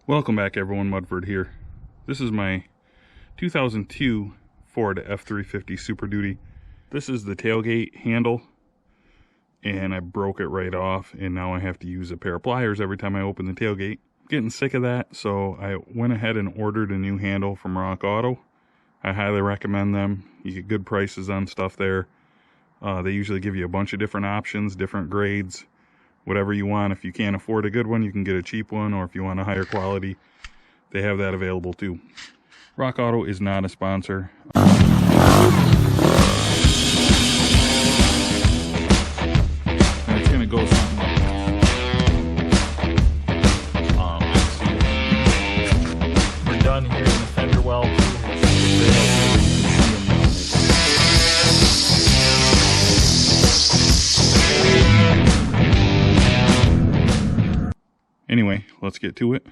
Welcome back everyone, Mudford here. This is my 2002 Ford F-350 Super Duty. This is the tailgate handle, and I broke it right off, and now I have to use a pair of pliers every time I open the tailgate. I'm getting sick of that, so I went ahead and ordered a new handle from Rock Auto. I highly recommend them. You get good prices on stuff there. They usually give you a bunch of different options, different grades, whatever you want. If you can't afford a good one, you can get a cheap one, or if you want a higher quality, they have that available too. Rock Auto is not a sponsor. And it's gonna go something like this. We're done here in the fender well. Anyway, let's get to it.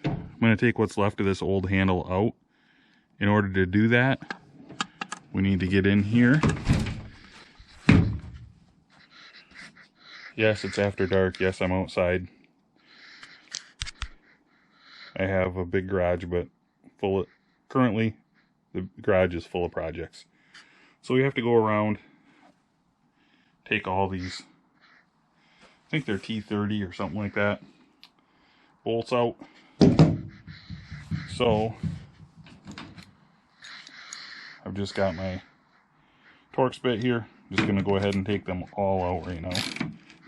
I'm going to take what's left of this old handle out. In order to do that, we need to get in here. Yes, it's after dark. Yes, I'm outside. I have a big garage, but currently the garage is full of projects. So we have to go around, take all these, I think they're T30 or something like that, bolts out. So I've just got my Torx bit here. I'm just going to go ahead and take them all out right now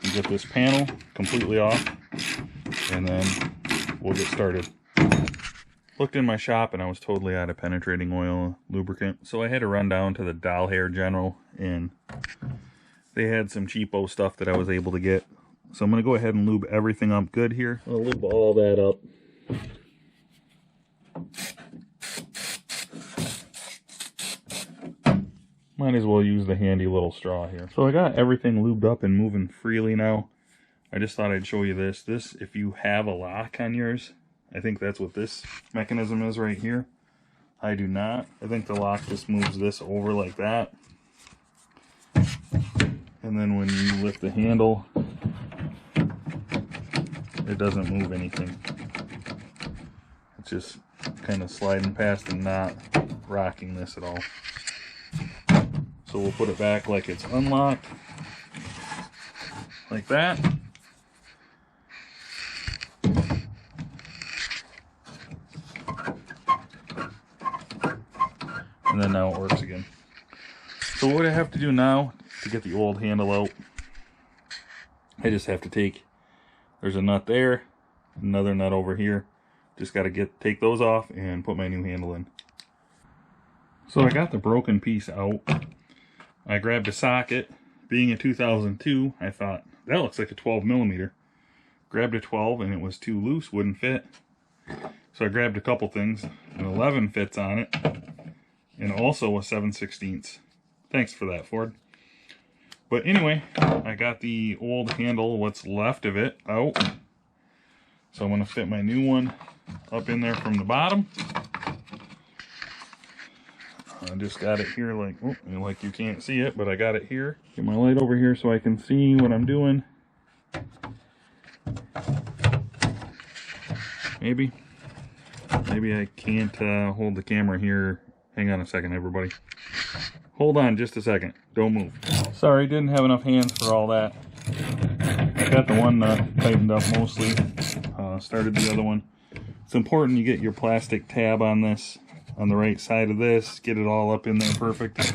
and get this panel completely off, and then we'll get started. Looked in my shop and I was totally out of penetrating oil lubricant, so I had to run down to the Doll Hair General, and they had some cheapo stuff that I was able to get. So I'm going to go ahead and lube everything up good here. I'll lube all that up. Might as well use the handy little straw here. So I got everything lubed up and moving freely now. I just thought I'd show you this. This, if you have a lock on yours, I think that's what this mechanism is right here. I do not. I think the lock just moves this over like that. And then when you lift the handle, it doesn't move anything. It's just kind of sliding past and not rocking this at all. So we'll put it back like it's unlocked, like that. And then now it works again. So what I have to do now to get the old handle out, I just have to there's a nut there, another nut over here. Just got to take those off and put my new handle in. So I got the broken piece out. I grabbed a socket. Being a 2002, I thought, that looks like a 12 millimeter. Grabbed a 12 and it was too loose, wouldn't fit. So I grabbed a couple things. An 11 fits on it, and also a 7/16. Thanks for that, Ford. But anyway, I got the old handle, what's left of it, out. So I'm going to fit my new one up in there from the bottom. I just got it here like you can't see it, but I got it here. Get my light over here so I can see what I'm doing. Maybe I can't hold the camera here. Hang on a second, everybody. Hold on just a second. Don't move. Sorry, didn't have enough hands for all that. I got the one nut tightened up mostly. Started the other one. It's important you get your plastic tab on this, on the right side of this. Get it all up in there perfect.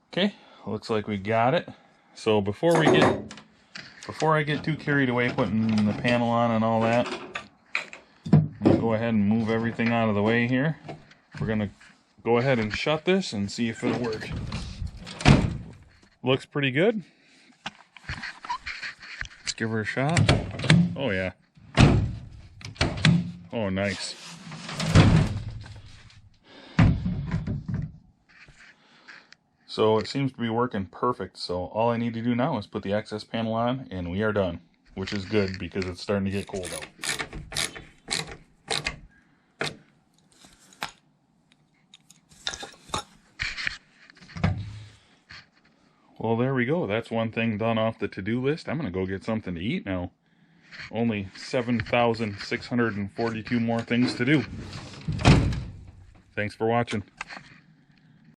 Okay, looks like we got it. So before I get too carried away putting the panel on and all that, I'll go ahead and move everything out of the way here. We're gonna go ahead and shut this and see if it'll work. Looks pretty good. Let's give her a shot. Oh yeah. Oh, nice. So it seems to be working perfect. So all I need to do now is put the access panel on and we are done, which is good because it's starting to get cold out. Well, there we go. That's one thing done off the to-do list. I'm going to go get something to eat now. only 7,642 more things to do. Thanks for watching.